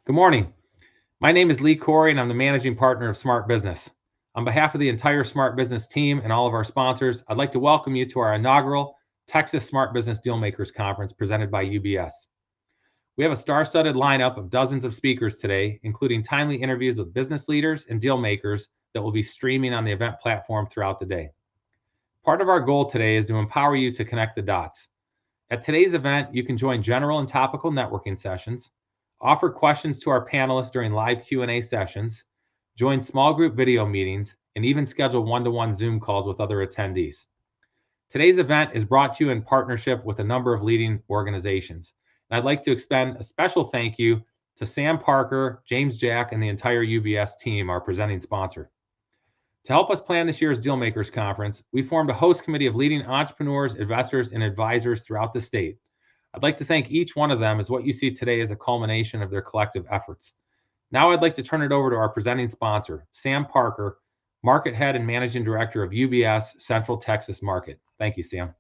Good morning. My name is Lee Corey, and I'm the managing partner of Smart Business. On behalf of the entire Smart Business team and all of our sponsors, I'd like to welcome you to our inaugural Texas Smart Business Dealmakers Conference presented by UBS. We have a star-studded lineup of dozens of speakers today, including timely interviews with business leaders and deal makers that will be streaming on the event platform throughout the day. Part of our goal today is to empower you to connect the dots. At today's event, you can join general and topical networking sessions, offer questions to our panelists during live Q&A sessions, join small group video meetings, and even schedule one-to-one Zoom calls with other attendees. Today's event is brought to you in partnership with a number of leading organizations. And I'd like to extend a special thank you to Sam Parker, James Jack, and the entire UBS team, our presenting sponsor. To help us plan this year's Dealmakers Conference, we formed a host committee of leading entrepreneurs, investors, and advisors throughout the state. I'd like to thank each one of them, as what you see today is a culmination of their collective efforts. Now I'd like to turn it over to our presenting sponsor, Sam Parker, Market Head and Managing Director of UBS Central Texas Market. Thank you, Sam.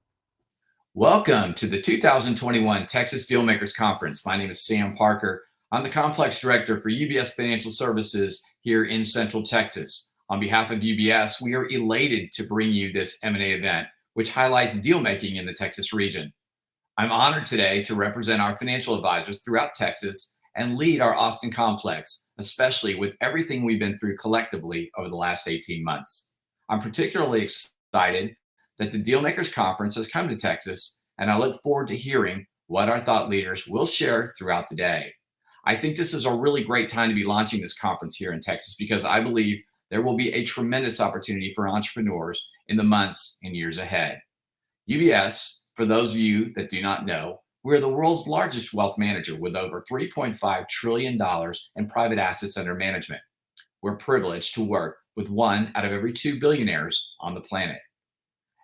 Welcome to the 2021 Texas Dealmakers Conference. My name is Sam Parker. I'm the Complex Director for UBS Financial Services here in Central Texas. On behalf of UBS, we are elated to bring you this M&A event, which highlights deal making in the Texas region. I'm honored today to represent our financial advisors throughout Texas and lead our Austin complex, especially with everything we've been through collectively over the last 18 months. I'm particularly excited that the Dealmakers Conference has come to Texas, and I look forward to hearing what our thought leaders will share throughout the day. I think this is a really great time to be launching this conference here in Texas because I believe there will be a tremendous opportunity for entrepreneurs in the months and years ahead. UBS, for those of you that do not know, we're the world's largest wealth manager with over $3.5 trillion in private assets under management. We're privileged to work with 1 out of every 2 billionaires on the planet.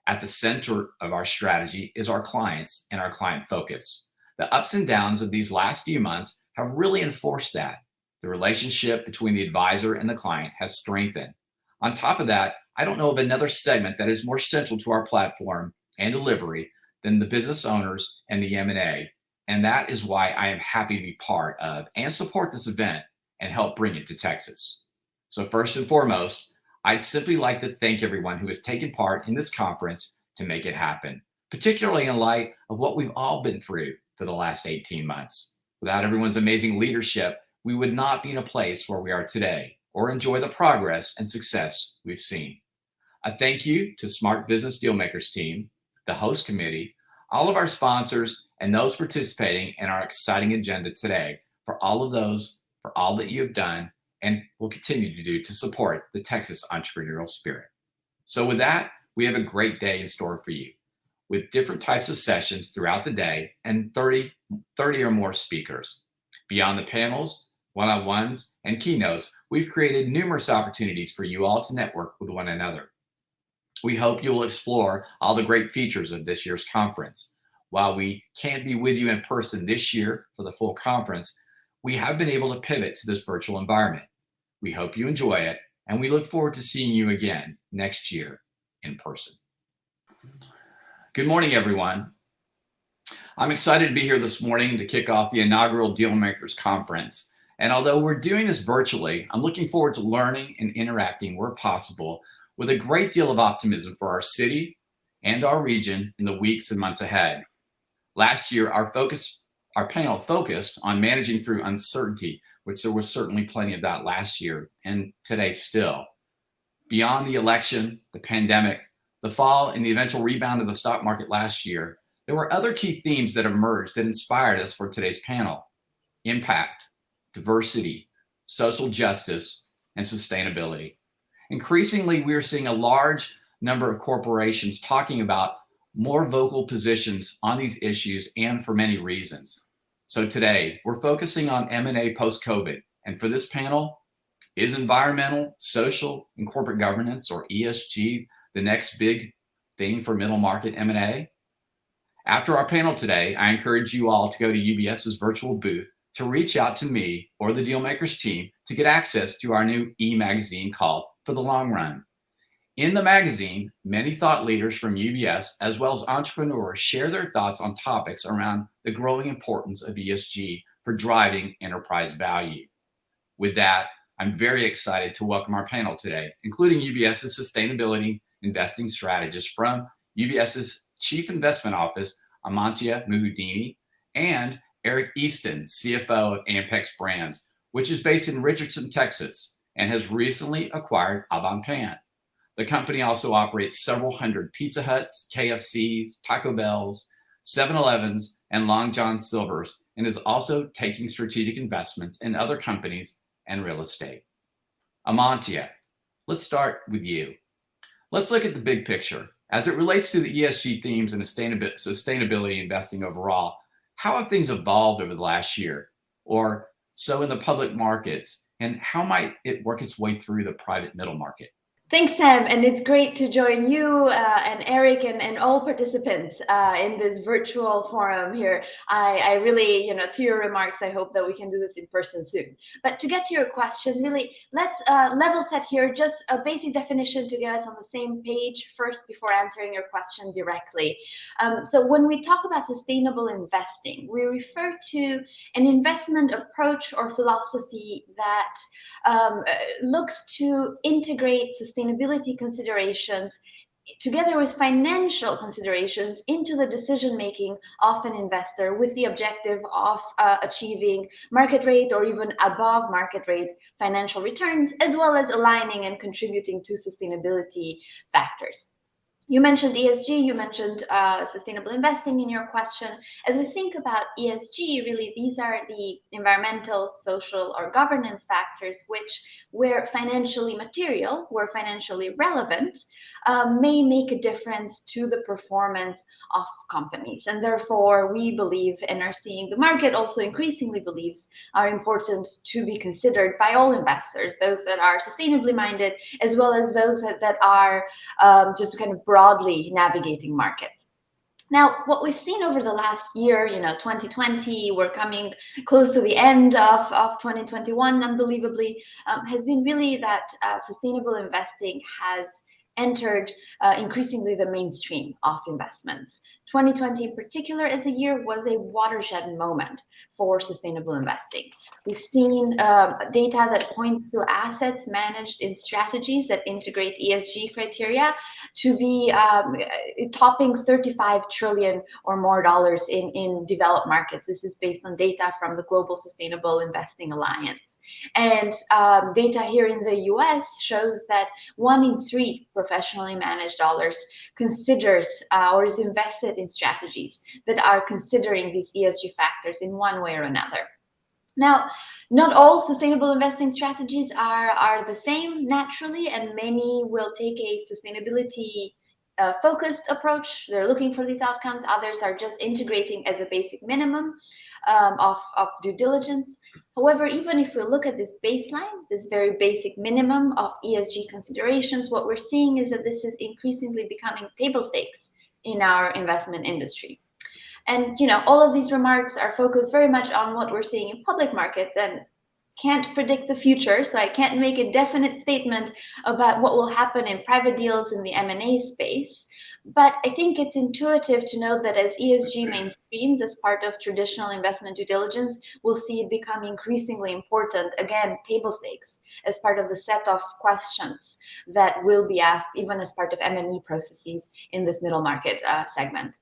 At the center of our strategy is our clients and our client focus. The ups and downs of these last few months have really enforced that. The relationship between the advisor and the client has strengthened. On top of that, I don't know of another segment that is more central to our platform and delivery than the business owners and the M&A. And that is why I am happy to be part of and support this event and help bring it to Texas. So first and foremost, I'd simply like to thank everyone who has taken part in this conference to make it happen, particularly in light of what we've all been through for the last 18 months. Without everyone's amazing leadership, we would not be in a place where we are today or enjoy the progress and success we've seen. A thank you to Smart Business Dealmakers team, the host committee, all of our sponsors, and those participating in our exciting agenda today for all that you have done and will continue to do to support the Texas entrepreneurial spirit. So with that, we have a great day in store for you with different types of sessions throughout the day and 30 or more speakers. Beyond the panels, one-on-ones, and keynotes, we've created numerous opportunities for you all to network with one another. We hope you will explore all the great features of this year's conference. While we can't be with you in person this year for the full conference, we have been able to pivot to this virtual environment. We hope you enjoy it, and we look forward to seeing you again next year in person. Good morning, everyone. I'm excited to be here this morning to kick off the inaugural Dealmakers Conference. And although we're doing this virtually, I'm looking forward to learning and interacting where possible with a great deal of optimism for our city and our region in the weeks and months ahead. Last year, our panel focused on managing through uncertainty, which there was certainly plenty of that last year and today still. Beyond the election, the pandemic, the fall, and the eventual rebound of the stock market last year, there were other key themes that emerged that inspired us for today's panel: impact, diversity, social justice, and sustainability. Increasingly, we're seeing a large number of corporations talking about more vocal positions on these issues and for many reasons. So today, we're focusing on M&A post-COVID. And for this panel, is environmental, social, and corporate governance, or ESG, the next big thing for middle market M&A? After our panel today, I encourage you all to go to UBS's virtual booth to reach out to me or the Dealmakers team to get access to our new e-magazine called For the Long Run. In the magazine, many thought leaders from UBS, as well as entrepreneurs, share their thoughts on topics around the growing importance of ESG for driving enterprise value. With that, I'm very excited to welcome our panel today, including UBS's Sustainability Investing Strategist from UBS's Chief Investment Office, Amantia Muhudini, and Eric Easton, CFO of Ampex Brands, which is based in Richardson, Texas, and has recently acquired Avant Pan. The company also operates several hundred Pizza Huts, KFCs, Taco Bells, 7-Elevens, and Long John Silver's, and is also taking strategic investments in other companies and real estate. Amantia, let's start with you. Let's look at the big picture. As it relates to the ESG themes and sustainability investing overall, how have things evolved over the last year or so in the public markets, and how might it work its way through the private middle market? Thanks, Sam, and it's great to join you and Eric and all participants in this virtual forum here. I really, to your remarks, I hope that we can do this in person soon. But to get to your question, really, let's level set here, just a basic definition to get us on the same page first before answering your question directly. So when we talk about sustainable investing, we refer to an investment approach or philosophy that looks to integrate sustainability considerations together with financial considerations into the decision-making of an investor with the objective of achieving market rate or even above market rate financial returns, as well as aligning and contributing to sustainability factors. You mentioned ESG, you mentioned sustainable investing in your question. As we think about ESG, really, these are the environmental, social, or governance factors which, where financially material, where financially relevant, may make a difference to the performance of companies. And therefore, we believe and are seeing the market also increasingly believes are important to be considered by all investors, those that are sustainably minded, as well as those that are just kind of broadly navigating markets. Now, what we've seen over the last year, 2020, we're coming close to the end of 2021, unbelievably, has been really that sustainable investing has entered increasingly the mainstream of investments. 2020 in particular as a year was a watershed moment for sustainable investing. We've seen data that points to assets managed in strategies that integrate ESG criteria to be topping 35 trillion or more dollars in developed markets. This is based on data from the Global Sustainable Investing Alliance. And data here in the US shows that 1 in 3 professionally managed dollars considers or is invested in strategies that are considering these ESG factors in one way or another. Now, not all sustainable investing strategies are the same naturally, and many will take a sustainability focused approach. They're looking for these outcomes. Others are just integrating as a basic minimum of due diligence. However, even if we look at this baseline, this very basic minimum of ESG considerations, what we're seeing is that this is increasingly becoming table stakes in our investment industry. And all of these remarks are focused very much on what we're seeing in public markets and can't predict the future, so I can't make a definite statement about what will happen in private deals in the M&A space. But I think it's intuitive to know that as ESG mainstreams as part of traditional investment due diligence, we'll see it become increasingly important, again, table stakes, as part of the set of questions that will be asked even as part of M&A processes in this middle market segment.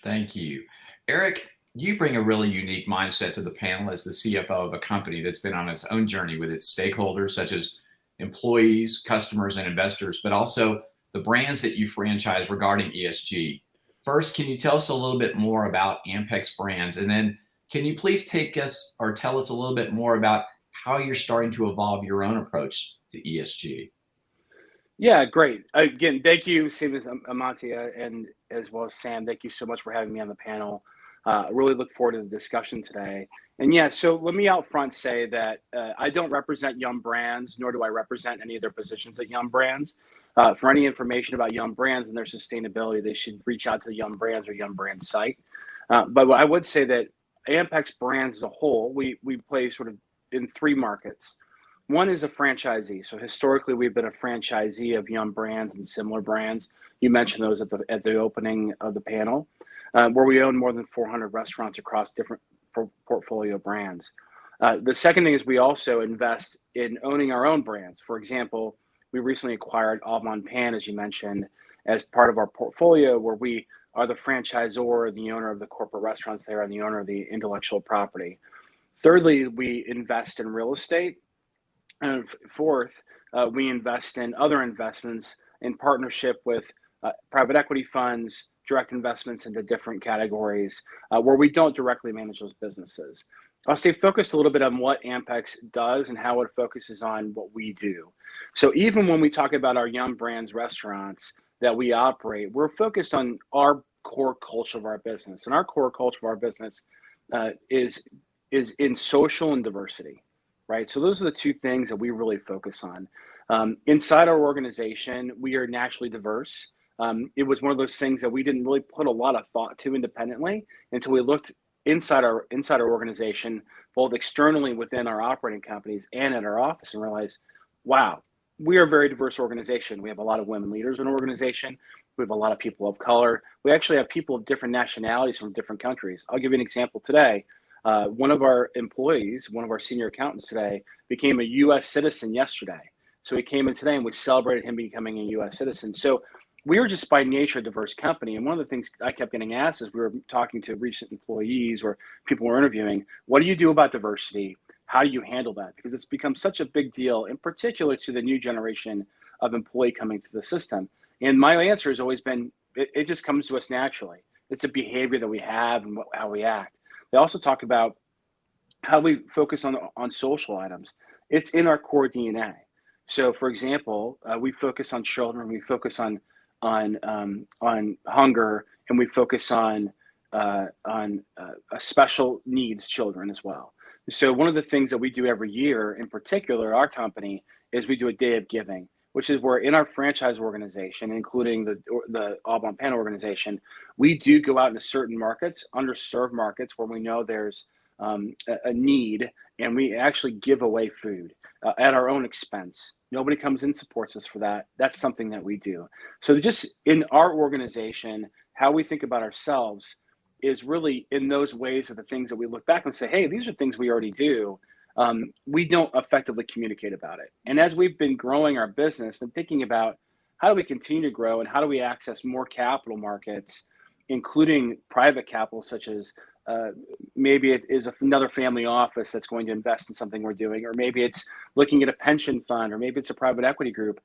Thank you. Eric, you bring a really unique mindset to the panel as the CFO of a company that's been on its own journey with its stakeholders, such as employees, customers, and investors, but also the brands that you franchise regarding ESG. First, can you tell us a little bit more about Ampex Brands? And then can you please take us or tell us a little bit more about how you're starting to evolve your own approach to ESG? Yeah, great. Again, thank you, Amantia, and as well as Sam. Thank you so much for having me on the panel. Really look forward to the discussion today. And yeah, so let me out front say that I don't represent Yum Brands, nor do I represent any of their positions at Yum Brands. For any information about Yum Brands and their sustainability, they should reach out to the Yum Brands or Yum Brands site. But I would say that Ampex Brands as a whole, we play sort of in 3 markets. One is a franchisee. So historically, we've been a franchisee of Yum Brands and similar brands. You mentioned those at the opening of the panel, where we own more than 400 restaurants across different portfolio brands. The second thing is we also invest in owning our own brands. For example, we recently acquired Au Bon Pain, as you mentioned, as part of our portfolio, where we are the franchisor, the owner of the corporate restaurants there, and the owner of the intellectual property. Thirdly, we invest in real estate. And fourth, we invest in other investments in partnership with private equity funds, direct investments into different categories where we don't directly manage those businesses. I'll stay focused a little bit on what Ampex does and how it focuses on what we do. So even when we talk about our Yum Brands restaurants that we operate, we're focused on our core culture of our business. And our core culture of our business is in social and diversity, right? So those are the two things that we really focus on. Inside our organization, we are naturally diverse. It was one of those things that we didn't really put a lot of thought to independently until we looked inside our organization, both externally within our operating companies and at our office, and realized, wow, we are a very diverse organization. We have a lot of women leaders in our organization. We have a lot of people of color. We actually have people of different nationalities from different countries. I'll give you an example today. One of our employees, one of our senior accountants today, became a U.S. citizen yesterday. So he came in today and we celebrated him becoming a U.S. citizen. So we are just by nature a diverse company. And one of the things I kept getting asked as we were talking to recent employees or people we're interviewing, what do you do about diversity? How do you handle that? Because it's become such a big deal, in particular to the new generation of employee coming to the system. And my answer has always been, it just comes to us naturally. It's a behavior that we have and how we act. They also talk about how we focus on social items. It's in our core DNA. So, for example, we focus on children, we focus on hunger, and we focus on special needs children as well. So, one of the things that we do every year, in particular, our company, is we do a day of giving, which is where in our franchise organization, including the Au Bon Pain organization, we do go out into certain markets, underserved markets where we know there's a need, and we actually give away food at our own expense. Nobody comes in and supports us for that. That's something that we do. So just in our organization, how we think about ourselves is really in those ways of the things that we look back and say, hey, these are things we already do. We don't effectively communicate about it. And as we've been growing our business and thinking about how do we continue to grow and how do we access more capital markets, including private capital, such as maybe it is another family office that's going to invest in something we're doing, or maybe it's looking at a pension fund, or maybe it's a private equity group.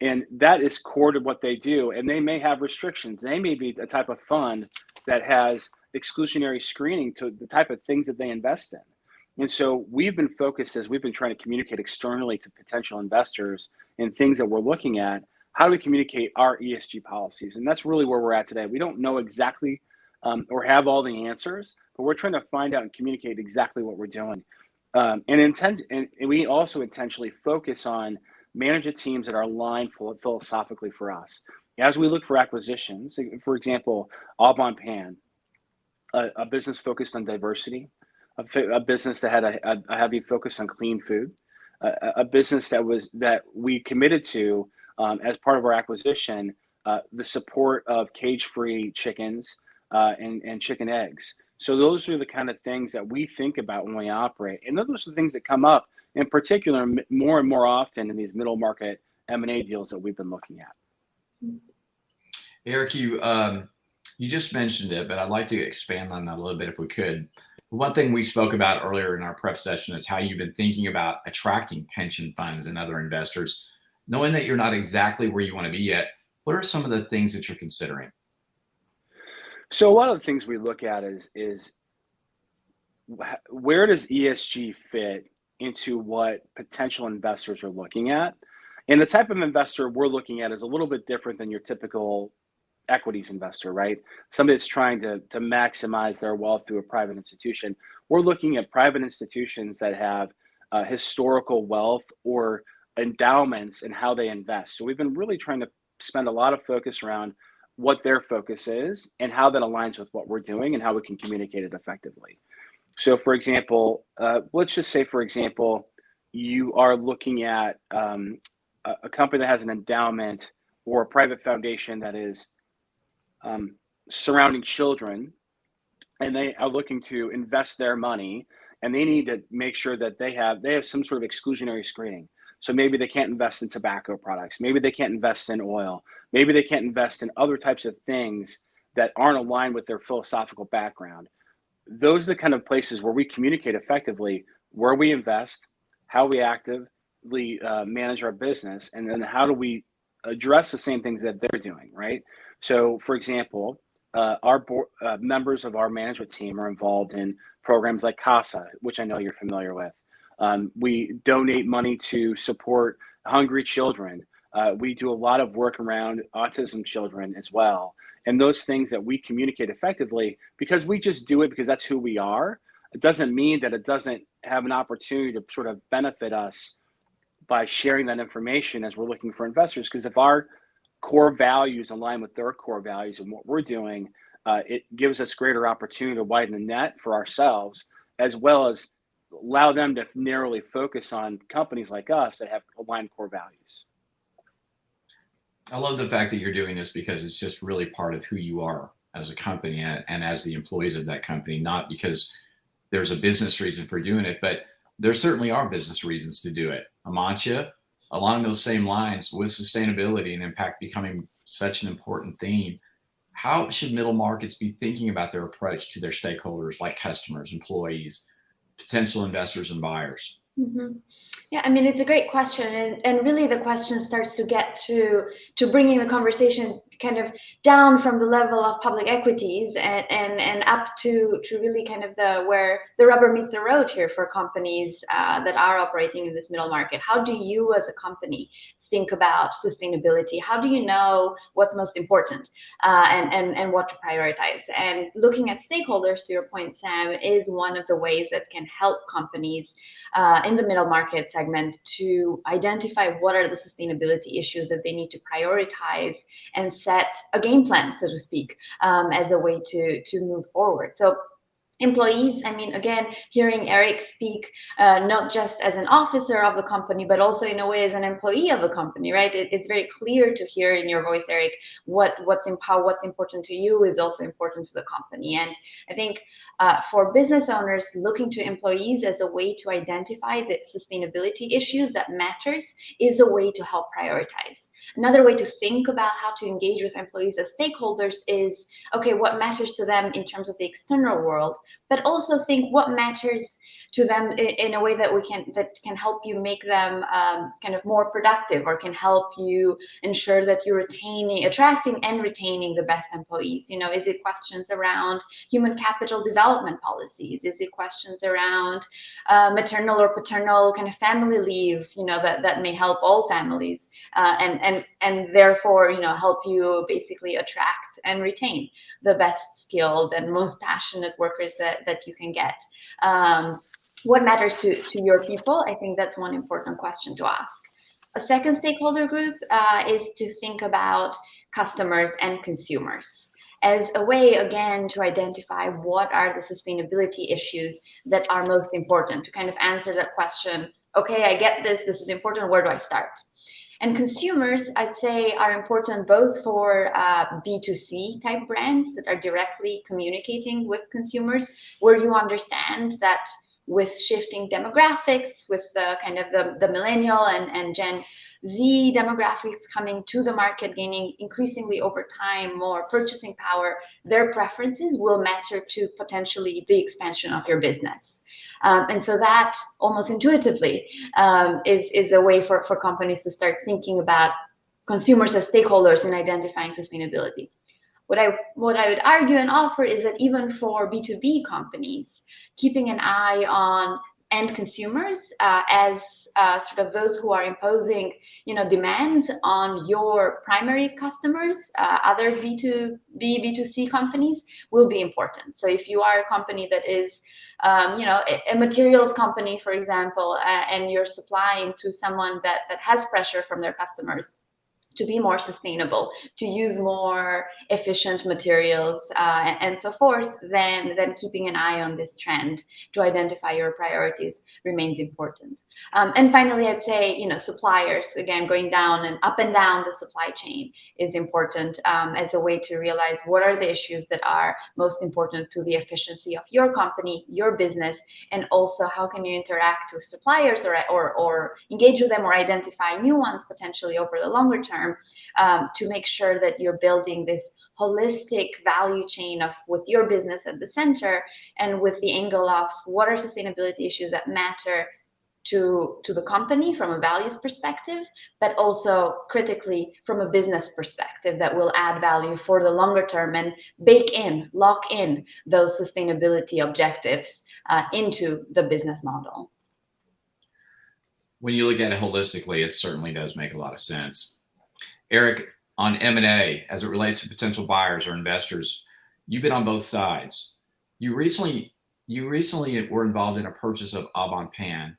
And that is core to what they do. And they may have restrictions. They may be a type of fund that has exclusionary screening to the type of things that they invest in. And so we've been focused as we've been trying to communicate externally to potential investors and things that we're looking at. How do we communicate our ESG policies? And that's really where we're at today. We don't know exactly or have all the answers, but we're trying to find out and communicate exactly what we're doing. And we also intentionally focus on management teams that are aligned philosophically for us. As we look for acquisitions, for example, Au Bon Pain, a business focused on diversity, a business that had a heavy focus on clean food, a business that we committed to as part of our acquisition, the support of cage-free chickens and chicken eggs. So those are the kind of things that we think about when we operate, and those are the things that come up in particular more and more often in these middle market M&A deals that we've been looking at. Eric, you just mentioned it, but I'd like to expand on that a little bit if we could. One thing we spoke about earlier in our prep session is how you've been thinking about attracting pension funds and other investors. Knowing that you're not exactly where you want to be yet, what are some of the things that you're considering? So a lot of the things we look at is where does ESG fit into what potential investors are looking at? And the type of investor we're looking at is a little bit different than your typical equities investor, right? Somebody that's trying to maximize their wealth through a private institution. We're looking at private institutions that have historical wealth or endowments and how they invest. So we've been really trying to spend a lot of focus around what their focus is and how that aligns with what we're doing and how we can communicate it effectively. So for example, let's just say, for example, you are looking at a company that has an endowment or a private foundation that is surrounding children and they are looking to invest their money, and they need to make sure that they have some sort of exclusionary screening. So maybe they can't invest in tobacco products, maybe they can't invest in oil, maybe they can't invest in other types of things that aren't aligned with their philosophical background. Those are the kind of places where we communicate effectively where we invest, how we actively manage our business, and then how do we address the same things that they're doing, right? So, for example, our board, members of our management team are involved in programs like CASA, which I know you're familiar with. We donate money to support hungry children. We do a lot of work around autism children as well. And those things that we communicate effectively, because we just do it because that's who we are, it doesn't mean that it doesn't have an opportunity to sort of benefit us by sharing that information as we're looking for investors. Because if our core values align with their core values and what we're doing, it gives us greater opportunity to widen the net for ourselves, as well as allow them to narrowly focus on companies like us that have aligned core values. I love the fact that you're doing this because it's just really part of who you are as a company and as the employees of that company, not because there's a business reason for doing it, but there certainly are business reasons to do it. Amantia, along those same lines, with sustainability and impact becoming such an important theme, how should middle markets be thinking about their approach to their stakeholders like customers, employees, potential investors, and buyers? Mm-hmm. Yeah, I mean, it's a great question, and really the question starts to get to bringing the conversation kind of down from the level of public equities and up to really kind of where the rubber meets the road here for companies that are operating in this middle market. How do you as a company think about sustainability? How do you know what's most important and what to prioritize? And looking at stakeholders, to your point, Sam, is one of the ways that can help companies in the middle market segment to identify what are the sustainability issues that they need to prioritize and set a game plan, so to speak, as a way to move forward. So employees, I mean, again, hearing Eric speak, not just as an officer of the company, but also in a way as an employee of the company, right? It's very clear to hear in your voice, Eric, what's important to you is also important to the company. And I think for business owners looking to employees as a way to identify the sustainability issues that matters is a way to help prioritize. Another way to think about how to engage with employees as stakeholders is, okay, what matters to them in terms of the external world, but also think what matters to them in a way that can help you make them kind of more productive, or can help you ensure that you're attracting and retaining the best employees. You know, is it questions around human capital development policies? Is it questions around maternal or paternal kind of family leave? You know, that may help all families and therefore, you know, help you basically attract and retain the best skilled and most passionate workers that you can get. What matters to your people? I think that's one important question to ask. A second stakeholder group is to think about customers and consumers as a way, again, to identify what are the sustainability issues that are most important, to kind of answer that question, okay, I get this is important, where do I start? And consumers, I'd say, are important both for B2C type brands that are directly communicating with consumers, where you understand that with shifting demographics, with the kind of the millennial and Gen Z demographics coming to the market, gaining increasingly over time more purchasing power, their preferences will matter to potentially the expansion of your business. And so that almost intuitively is a way for companies to start thinking about consumers as stakeholders in identifying sustainability. What I would argue and offer is that even for B2B companies, keeping an eye on end consumers as sort of those who are imposing, you know, demands on your primary customers, other B2B, B2C companies will be important. So if you are a company that is, you know, a materials company, for example, and you're supplying to someone that has pressure from their customers to be more sustainable, to use more efficient materials, and so forth, then keeping an eye on this trend to identify your priorities remains important. And finally, I'd say, suppliers, again, going down and up and down the supply chain is important, as a way to realize what are the issues that are most important to the efficiency of your company, your business, and also how can you interact with suppliers or engage with them or identify new ones potentially over the longer term, to make sure that you're building this holistic value chain with your business at the center, and with the angle of what are sustainability issues that matter to the company from a values perspective, but also critically from a business perspective that will add value for the longer term and lock in those sustainability objectives into the business model. When you look at it holistically, it certainly does make a lot of sense. Eric, on M&A, as it relates to potential buyers or investors, you've been on both sides. You recently were involved in a purchase of Avant-Pan.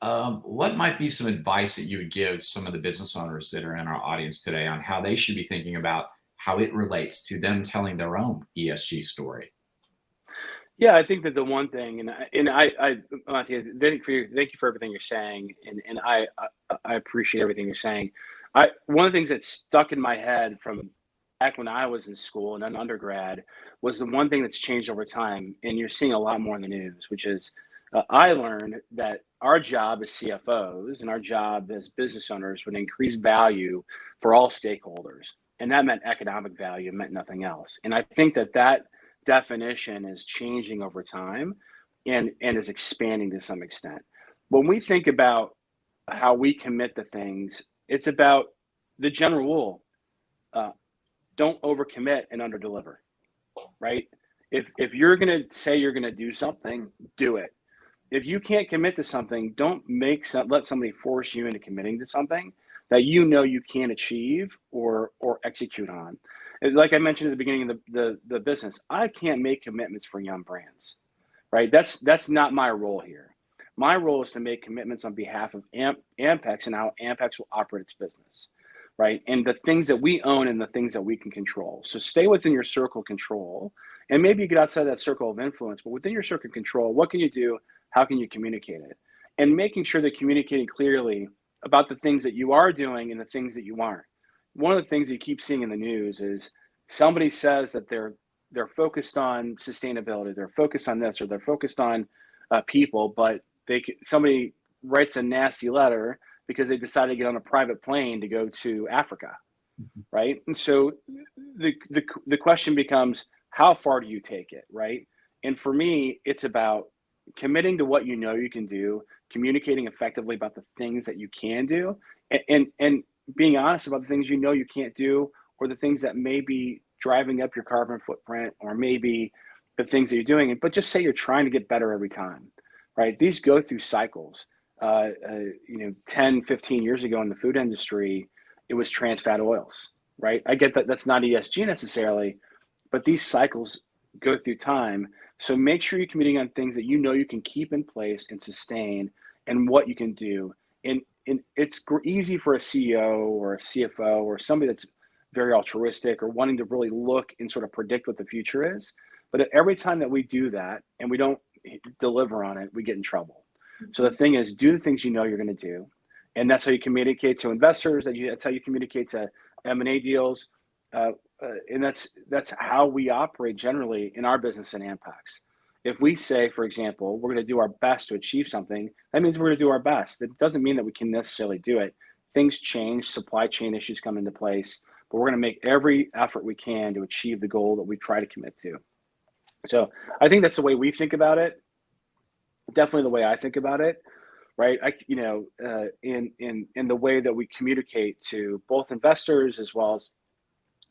What might be some advice that you would give some of the business owners that are in our audience today on how they should be thinking about how it relates to them telling their own ESG story? Yeah, I think that the one thing, and I thank you for everything you're saying, and I appreciate everything you're saying. One of the things that stuck in my head from back when I was in school and an undergrad was the one thing that's changed over time, and you're seeing a lot more in the news, which is I learned that our job as CFOs and our job as business owners would increase value for all stakeholders, and that meant economic value, it meant nothing else. And I think that definition is changing over time and is expanding to some extent. When we think about how we commit to things, it's about the general rule. Don't overcommit and underdeliver, right? If you're going to say you're going to do something, do it. If you can't commit to something, don't let somebody force you into committing to something that you can't achieve or execute on. Like I mentioned at the beginning of the business, I can't make commitments for young brands, right? That's not my role here. My role is to make commitments on behalf of Ampex and how Ampex will operate its business, right? And the things that we own and the things that we can control. So stay within your circle of control, and maybe you get outside that circle of influence, but within your circle of control, what can you do? How can you communicate it? And making sure that communicating clearly about the things that you are doing and the things that you aren't. One of the things you keep seeing in the news is somebody says that they're focused on sustainability, they're focused on this, or they're focused on people, but somebody writes a nasty letter because they decided to get on a private plane to go to Africa, right? And so the question becomes, how far do you take it, right? And for me, it's about committing to what you can do, communicating effectively about the things that you can do, and being honest about the things you can't do, or the things that may be driving up your carbon footprint, or maybe the things that you're doing. But just say you're trying to get better every time, right? These go through cycles. 10, 15 years ago in the food industry, it was trans fat oils, right? I get that that's not ESG necessarily, but these cycles go through time. So make sure you're committing on things that you can keep in place and sustain, and what you can do. And it's easy for a CEO or a CFO or somebody that's very altruistic or wanting to really look and sort of predict what the future is. But every time that we do that and we don't deliver on it, we get in trouble. So the thing is, do the things you're going to do. And that's how you communicate to investors, that's how you communicate to M&A deals. And that's how we operate generally in our business in Ampex. If we say, for example, we're going to do our best to achieve something, that means we're going to do our best. It doesn't mean that we can necessarily do it. Things change, supply chain issues come into place, but we're going to make every effort we can to achieve the goal that we try to commit to. So I think that's the way we think about it. Definitely the way I think about it, right? In the way that we communicate to both investors as well as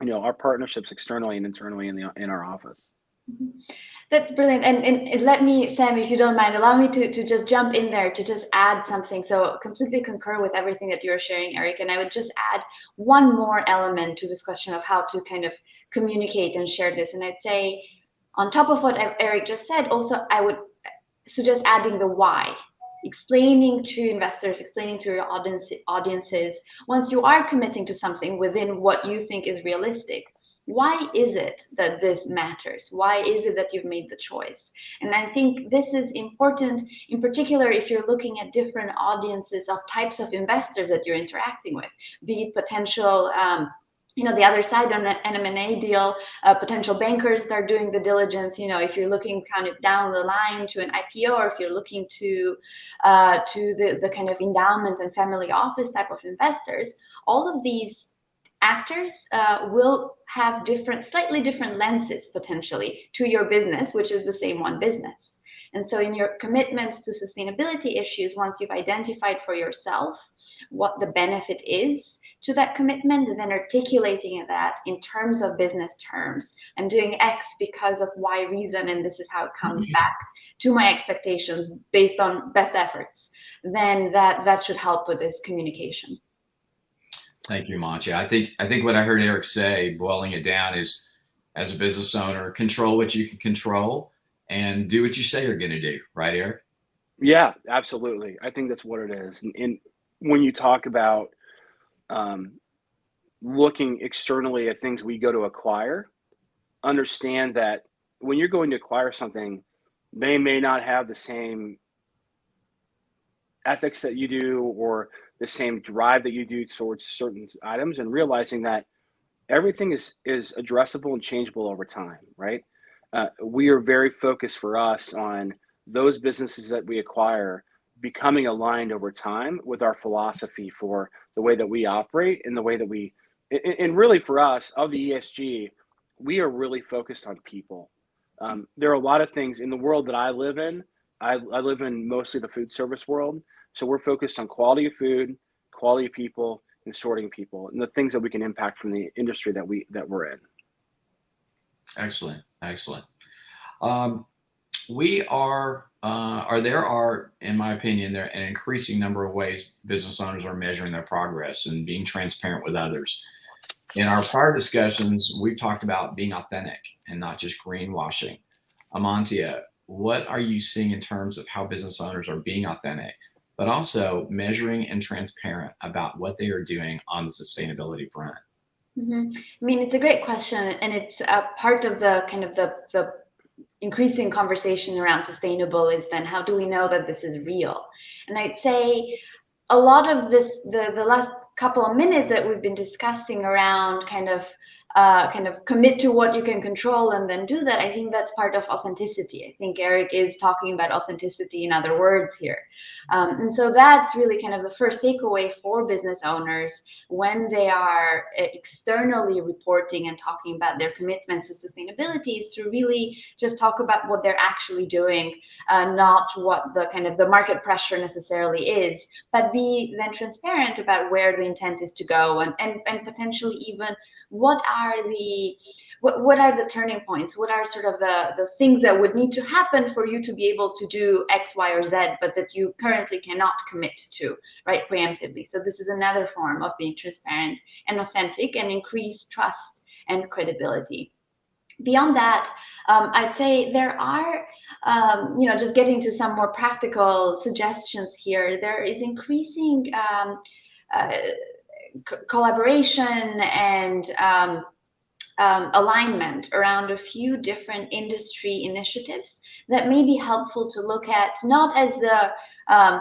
our partnerships externally and internally in our office. That's brilliant. And let me, Sam, if you don't mind, allow me to just jump in there to just add something. So completely concur with everything that you're sharing, Eric. And I would just add one more element to this question of how to kind of communicate and share this. And I'd say, on top of what Eric just said, also I would suggest adding the why. explaining to investors, explaining to your audiences, once you are committing to something within what you think is realistic, why is it that this matters? Why is it that you've made the choice? And I think this is important, in particular, if you're looking at different audiences of types of investors that you're interacting with, be it potential the other side on an M&A deal, potential bankers that are doing the diligence. If you're looking kind of down the line to an IPO, or if you're looking to the kind of endowment and family office type of investors, all of these actors will have slightly different lenses potentially to your business, which is the same one business. And so in your commitments to sustainability issues, once you've identified for yourself what the benefit is to that commitment, and then articulating that in terms of business terms, I'm doing X because of Y reason, and this is how it comes back to my expectations based on best efforts, then that should help with this communication. Thank you, Mantia. I think what I heard Eric say, boiling it down, is as a business owner, control what you can control and do what you say you're going to do. Right, Eric? Yeah, absolutely. I think that's what it is. And when you talk about looking externally at things we go to acquire, understand that when you're going to acquire something, they may not have the same ethics that you do or the same drive that you do towards certain items, and realizing that everything is addressable and changeable over time, right? We are very focused for us on those businesses that we acquire becoming aligned over time with our philosophy for the way that we operate and the way that and really for us, of the ESG, we are really focused on people. There are a lot of things in the world that I live in. I live in mostly the food service world. So we're focused on quality of food, quality of people, and sorting people, and the things that we can impact from the industry that we're in. Excellent. There are, in my opinion, there an increasing number of ways business owners are measuring their progress and being transparent with others. In our prior discussions, we've talked about being authentic and not just greenwashing. Amantia, what are you seeing in terms of how business owners are being authentic, but also measuring and transparent about what they are doing on the sustainability front? Mm-hmm. I mean, it's a great question, and it's a part of the kind of the increasing conversation around sustainable is then how do we know that this is real? And I'd say a lot of this, the last couple of minutes that we've been discussing around kind of commit to what you can control and then do that, I think that's part of authenticity. I think Eric is talking about authenticity in other words here. And so that's really kind of the first takeaway for business owners when they are externally reporting and talking about their commitments to sustainability, is to really just talk about what they're actually doing, not what the kind of the market pressure necessarily is, but be then transparent about where the intent is to go, and potentially even what are the turning points, what are sort of the things that would need to happen for you to be able to do X, Y, or Z, but that you currently cannot commit to, right, preemptively. So this is another form of being transparent and authentic and increase trust and credibility. Beyond that, I'd say there are, just getting to some more practical suggestions here, there is increasing collaboration and alignment around a few different industry initiatives that may be helpful to look at, not as the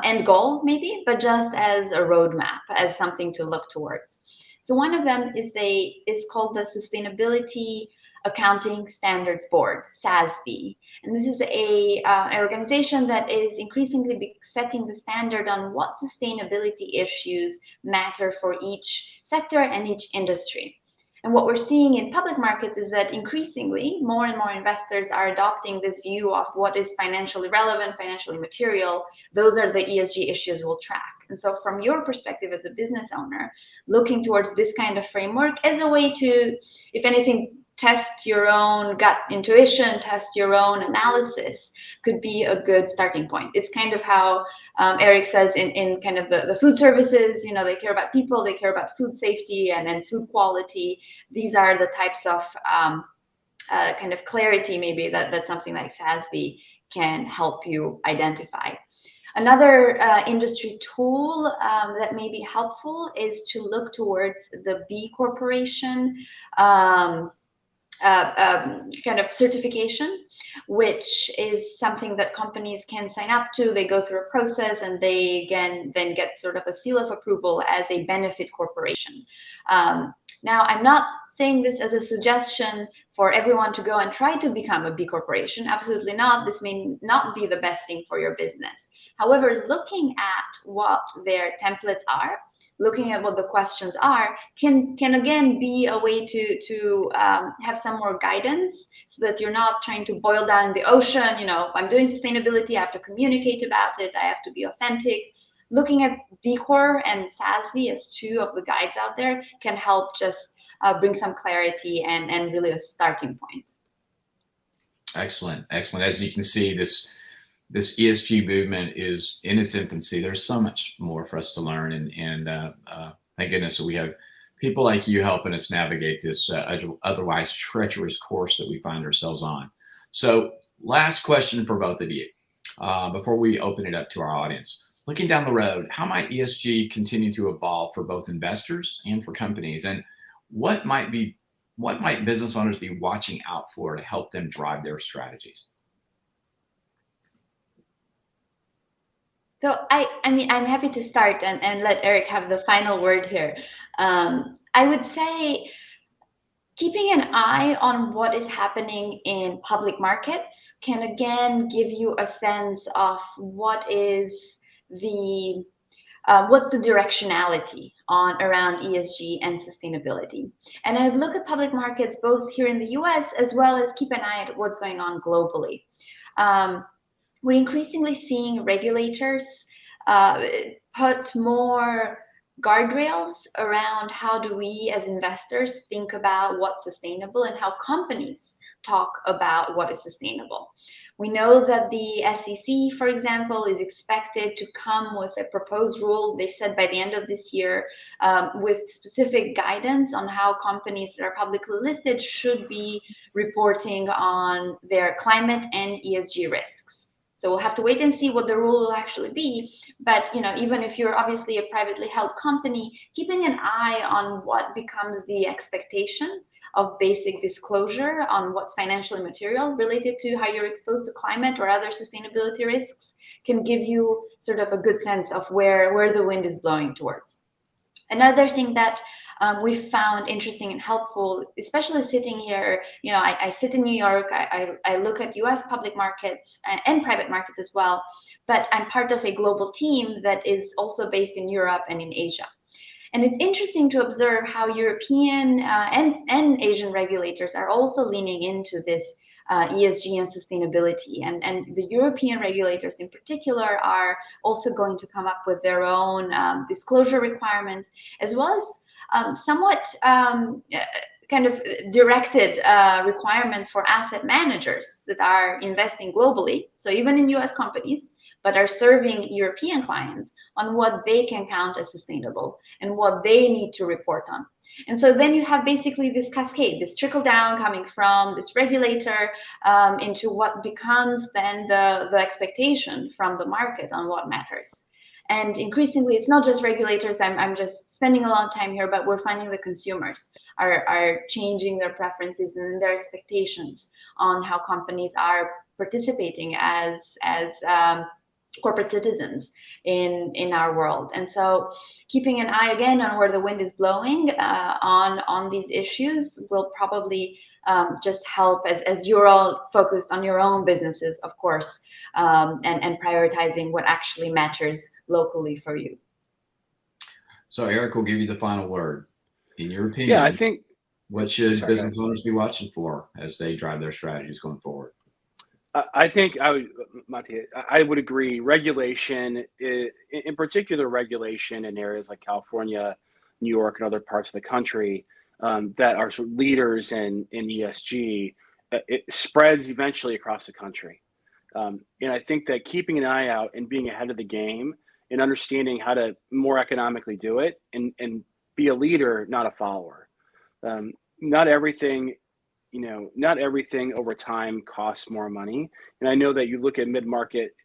end goal maybe, but just as a roadmap, as something to look towards. So one of them is called the Sustainability Accounting Standards Board, SASB. And this is an organization that is increasingly setting the standard on what sustainability issues matter for each sector and each industry. And what we're seeing in public markets is that increasingly more and more investors are adopting this view of what is financially relevant, financially material. Those are the ESG issues we'll track. And so from your perspective as a business owner, looking towards this kind of framework as a way to, if anything, test your own gut intuition, test your own analysis, could be a good starting point. It's kind of how Eric says in kind of the food services, they care about people, they care about food safety and food quality. These are the types of kind of clarity maybe that something like SASB can help you identify. Another industry tool that may be helpful is to look towards the B Corporation kind of certification, which is something that companies can sign up to. They go through a process and they then get sort of a seal of approval as a benefit corporation. Now, I'm not saying this as a suggestion for everyone to go and try to become a B Corporation. Absolutely not. This may not be the best thing for your business. However, looking at what their templates are, looking at what the questions are, can again be a way to have some more guidance, so that you're not trying to boil down the ocean. You know, I'm doing sustainability, I have to communicate about it, I have to be authentic. Looking at B Corp and SASB as two of the guides out there can help just bring some clarity and really a starting point. Excellent, excellent. As you can see, this ESG movement is in its infancy. There's so much more for us to learn, and thank goodness that we have people like you helping us navigate this otherwise treacherous course that we find ourselves on. So, last question for both of you before we open it up to our audience. Looking down the road, how might ESG continue to evolve for both investors and for companies, and what might business owners be watching out for to help them drive their strategies? So I mean, I'm happy to start and let Eric have the final word here. I would say keeping an eye on what is happening in public markets can again give you a sense of what is what's the directionality around ESG and sustainability. And I'd look at public markets both here in the US as well as keep an eye at what's going on globally. We're increasingly seeing regulators put more guardrails around how do we as investors think about what's sustainable and how companies talk about what is sustainable. We know that the SEC, for example, is expected to come with a proposed rule, they've said by the end of this year, with specific guidance on how companies that are publicly listed should be reporting on their climate and ESG risks. So we'll have to wait and see what the rule will actually be. But even if you're obviously a privately held company, keeping an eye on what becomes the expectation of basic disclosure on what's financially material related to how you're exposed to climate or other sustainability risks can give you sort of a good sense of where the wind is blowing towards. Another thing that we've found interesting and helpful, especially sitting here, I sit in New York, I look at US public markets and private markets as well, but I'm part of a global team that is also based in Europe and in Asia. And it's interesting to observe how European and Asian regulators are also leaning into this ESG and sustainability. And the European regulators in particular are also going to come up with their own disclosure requirements, as well as somewhat kind of directed requirements for asset managers that are investing globally. So even in US companies, but are serving European clients on what they can count as sustainable and what they need to report on. And so then you have basically this cascade, this trickle down coming from this regulator into what becomes then the expectation from the market on what matters. And increasingly, it's not just regulators, I'm just spending a lot of time here, but we're finding the consumers are changing their preferences and their expectations on how companies are participating as corporate citizens in our world. And so keeping an eye again on where the wind is blowing on these issues will probably just help as you're all focused on your own businesses, of course, and prioritizing what actually matters locally for you. So Eric will give you the final word. In your opinion, Yeah, I think, what should business owners be watching for as they drive their strategies going forward? I think I would agree. Regulation, in particular, regulation in areas like California, New York, and other parts of the country that are sort of leaders in ESG, it spreads eventually across the country. And I think that keeping an eye out and being ahead of the game and understanding how to more economically do it and be a leader, not a follower. Not everything over time costs more money. And I know that you look at mid-market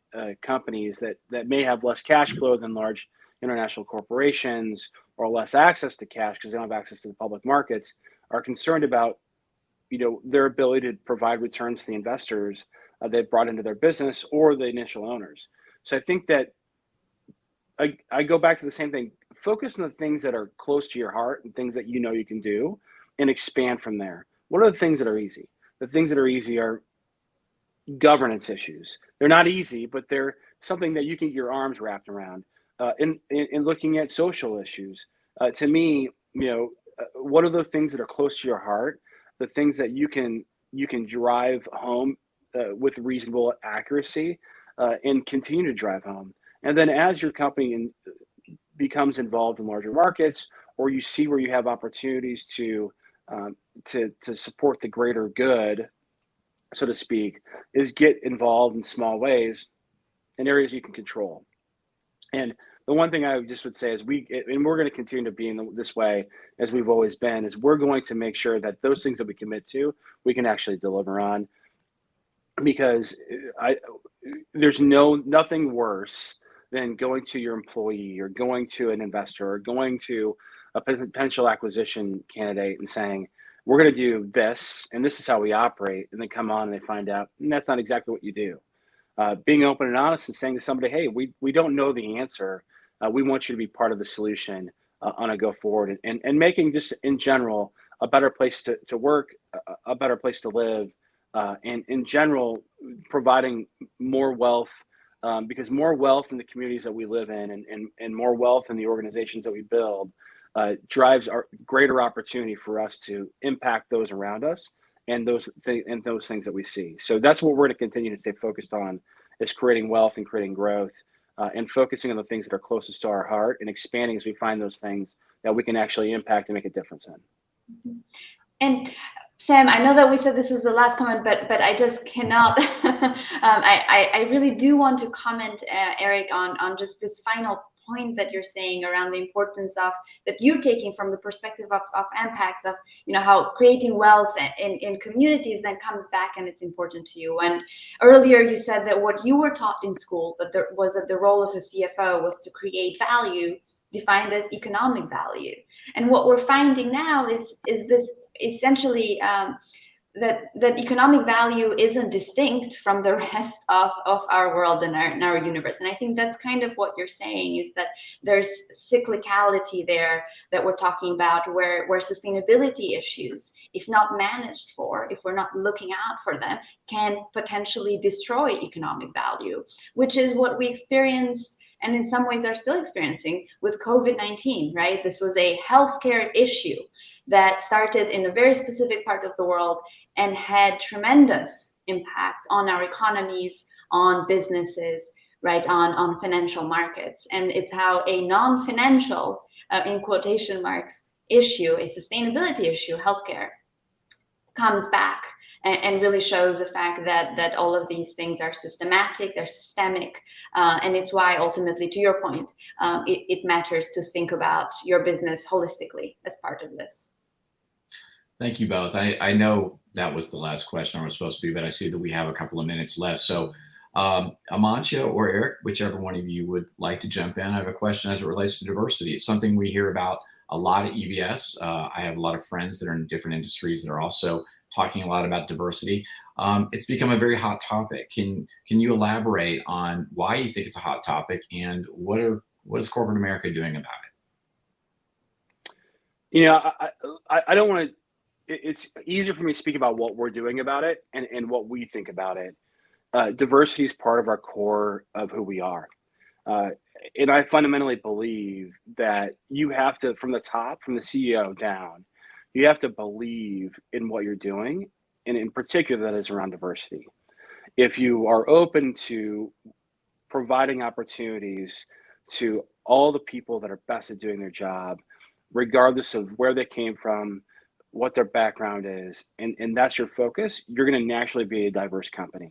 companies that may have less cash flow than large international corporations or less access to cash because they don't have access to the public markets are concerned about their ability to provide returns to the investors they've brought into their business or the initial owners. So I think that I go back to the same thing. Focus on the things that are close to your heart and things that you can do and expand from there. What are the things that are easy? The things that are easy are governance issues. They're not easy, but they're something that you can get your arms wrapped around. In looking at social issues, to me, what are the things that are close to your heart? The things that you can drive home with reasonable accuracy and continue to drive home. And then as your company becomes involved in larger markets, or you see where you have opportunities to support the greater good, so to speak, is get involved in small ways in areas you can control. And the one thing I just would say is we're going to continue to be in this way as we've always been, is we're going to make sure that those things that we commit to, we can actually deliver on, because there's nothing worse than going to your employee or going to an investor or going to a potential acquisition candidate and saying, we're going to do this, and this is how we operate, and they come on and they find out that's not exactly what you do. Being open and honest and saying to somebody, hey, we don't know the answer. We want you to be part of the solution on a go forward, and making just in general a better place to work, a better place to live, and in general providing more wealth, because more wealth in the communities that we live in and more wealth in the organizations that we build drives our greater opportunity for us to impact those around us and those things that we see. So that's what we're going to continue to stay focused on, is creating wealth and creating growth, and focusing on the things that are closest to our heart and expanding as we find those things that we can actually impact and make a difference in. And Sam, I know that we said this was the last comment, but I just cannot. I really do want to comment, Eric, on just this final point that you're saying around the importance of that you're taking from the perspective of impacts of how creating wealth in communities then comes back and it's important to you. And earlier you said that what you were taught in school that the role of a CFO was to create value defined as economic value. And what we're finding now is this essentially that economic value isn't distinct from the rest of our world and our universe. And I think that's kind of what you're saying, is that there's cyclicality there that we're talking about, where sustainability issues, if not managed for, if we're not looking out for them, can potentially destroy economic value, which is what we experienced and in some ways are still experiencing with COVID-19, right? This was a healthcare issue that started in a very specific part of the world and had tremendous impact on our economies, on businesses, right, on financial markets. And it's how a non-financial, in quotation marks, issue, a sustainability issue, healthcare, comes back and really shows the fact that all of these things are systematic, they're systemic, and it's why ultimately, to your point, it matters to think about your business holistically as part of this. Thank you both. I know that was the last question I was supposed to be, but I see that we have a couple of minutes left. So Amantia or Eric, whichever one of you would like to jump in, I have a question as it relates to diversity. It's something we hear about a lot at UBS. I have a lot of friends that are in different industries that are also talking a lot about diversity. It's become a very hot topic. Can you elaborate on why you think it's a hot topic, and what is corporate America doing about it? I don't want to. It's easier for me to speak about what we're doing about it and what we think about it. Diversity is part of our core of who we are. And I fundamentally believe that you have to, from the top, from the CEO down, you have to believe in what you're doing, and in particular that is around diversity. If you are open to providing opportunities to all the people that are best at doing their job, regardless of where they came from, what their background is, and that's your focus, you're going to naturally be a diverse company.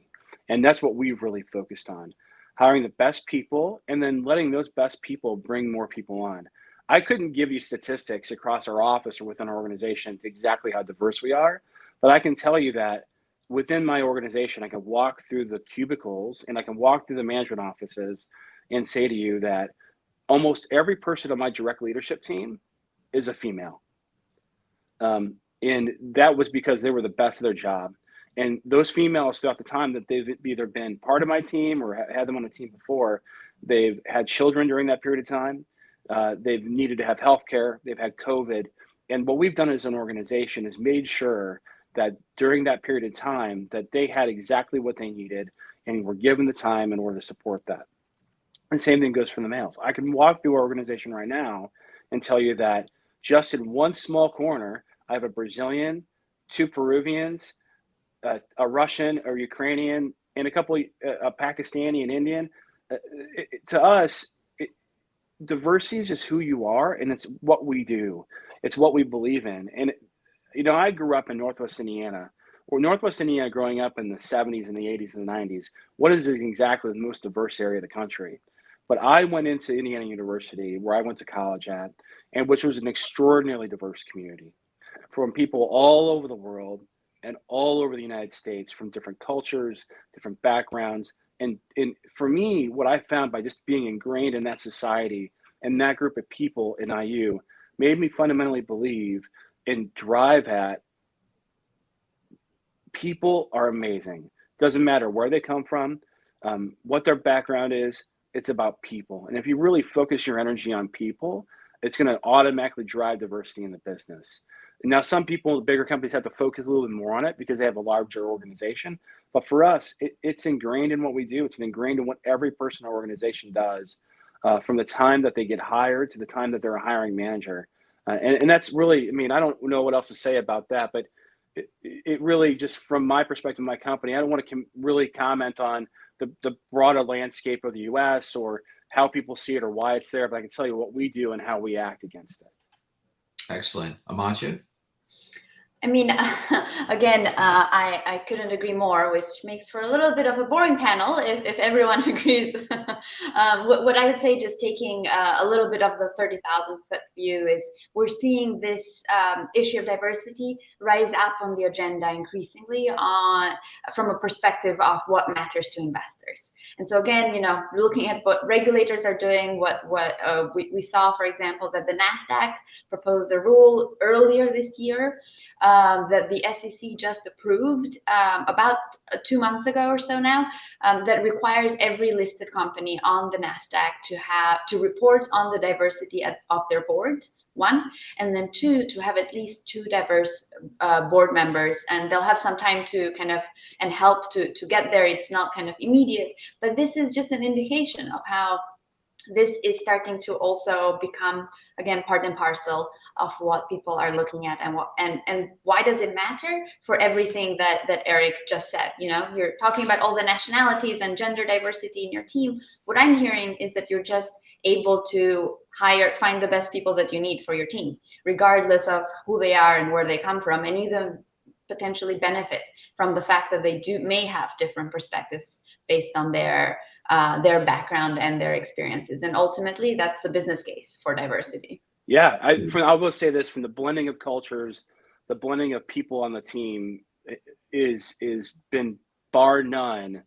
And that's what we've really focused on, hiring the best people and then letting those best people bring more people on. I couldn't give you statistics across our office or within our organization to exactly how diverse we are, but I can tell you that within my organization, I can walk through the cubicles and I can walk through the management offices and say to you that almost every person on my direct leadership team is a female. And that was because they were the best of their job. And those females throughout the time that they've either been part of my team or had them on the team before, they've had children during that period of time. They've needed to have healthcare. They've had COVID. And what we've done as an organization is made sure that during that period of time that they had exactly what they needed and were given the time in order to support that. And same thing goes for the males. I can walk through our organization right now and tell you that just in one small corner, I have a Brazilian, 2 Peruvians, a Russian or Ukrainian, and a couple, a Pakistani and Indian. To us, diversity is just who you are, and it's what we do. It's what we believe in. And, I grew up in Northwest Indiana, growing up in the 70s and the 80s and the 90s. What is exactly the most diverse area of the country? But I went into Indiana University, where I went to college at, and which was an extraordinarily diverse community from people all over the world and all over the United States, from different cultures, different backgrounds. And for me, what I found by just being ingrained in that society and that group of people in IU made me fundamentally believe and drive at people are amazing. Doesn't matter where they come from, what their background is, it's about people. And if you really focus your energy on people, it's going to automatically drive diversity in the business. Now, some people, the bigger companies, have to focus a little bit more on it because they have a larger organization. But for us, it's ingrained in what we do. It's ingrained in what every person in our organization does, from the time that they get hired to the time that they're a hiring manager. And that's really, I don't know what else to say about that, but it really, just from my perspective, my company, I don't want to really comment on the broader landscape of the U.S. or how people see it or why it's there, but I can tell you what we do and how we act against it. Excellent. Amantia? Again, I couldn't agree more, which makes for a little bit of a boring panel if everyone agrees. What I would say, just taking a little bit of the 30,000 foot view, is we're seeing this issue of diversity rise up on the agenda increasingly from a perspective of what matters to investors. And so again, looking at what regulators are doing, what we saw, for example, that the NASDAQ proposed a rule earlier this year that the SEC just approved about 2 months ago or so now, that requires every listed company on the NASDAQ to report on the diversity of their board, 1, and then 2, to have at least 2 diverse board members, and they'll have some time to kind of and help to get there. It's not kind of immediate, but this is just an indication of how this is starting to also become, again, part and parcel of what people are looking at, and why does it matter? For everything that Eric just said. You're talking about all the nationalities and gender diversity in your team. What I'm hearing is that you're just able to find the best people that you need for your team, regardless of who they are and where they come from, and even potentially benefit from the fact that they may have different perspectives based on their background and their experiences. And ultimately, that's the business case for diversity. Yeah, I will say this: from the blending of cultures, the blending of people on the team is been bar none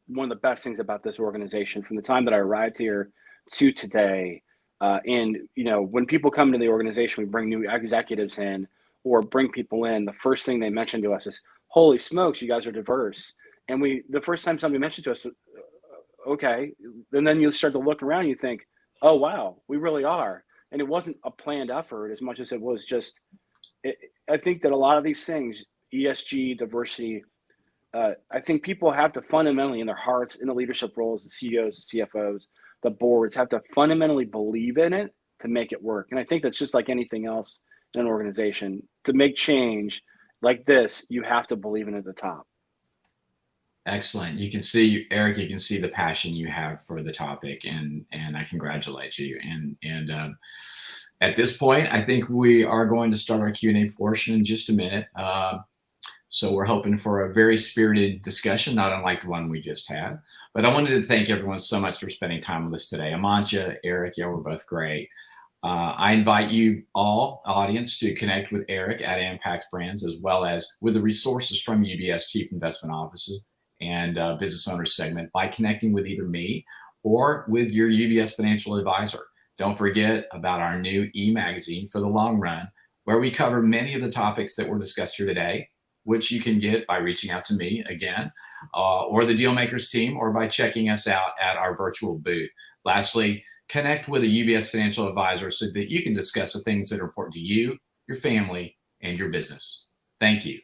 one of the best things about this organization from the time that I arrived here to today. And when people come to the organization, we bring new executives in or bring people in. The first thing they mention to us is, "Holy smokes, you guys are diverse." And the first time somebody mentioned to us, okay, and then you start to look around and you think, oh, wow, we really are. And it wasn't a planned effort as much as it was just, I think that a lot of these things, ESG, diversity, I think people have to fundamentally, in their hearts, in the leadership roles, the CEOs, the CFOs, the boards, have to fundamentally believe in it to make it work. And I think that's just like anything else in an organization. To make change like this, you have to believe in it at the top. Excellent. You can see, Eric, the passion you have for the topic, and I congratulate you. And at this point, I think we are going to start our Q&A portion in just a minute. So we're hoping for a very spirited discussion, not unlike the one we just had. But I wanted to thank everyone so much for spending time with us today. Amantia, Eric, y'all were both great. I invite you all, audience, to connect with Eric at Impact Brands, as well as with the resources from UBS Chief Investment Offices and Business Owners segment by connecting with either me or with your UBS financial advisor. Don't forget about our new e-magazine for the long run, where we cover many of the topics that were discussed here today, which you can get by reaching out to me again, or the Dealmakers team, or by checking us out at our virtual booth. Lastly, connect with a UBS financial advisor so that you can discuss the things that are important to you, your family, and your business. Thank you.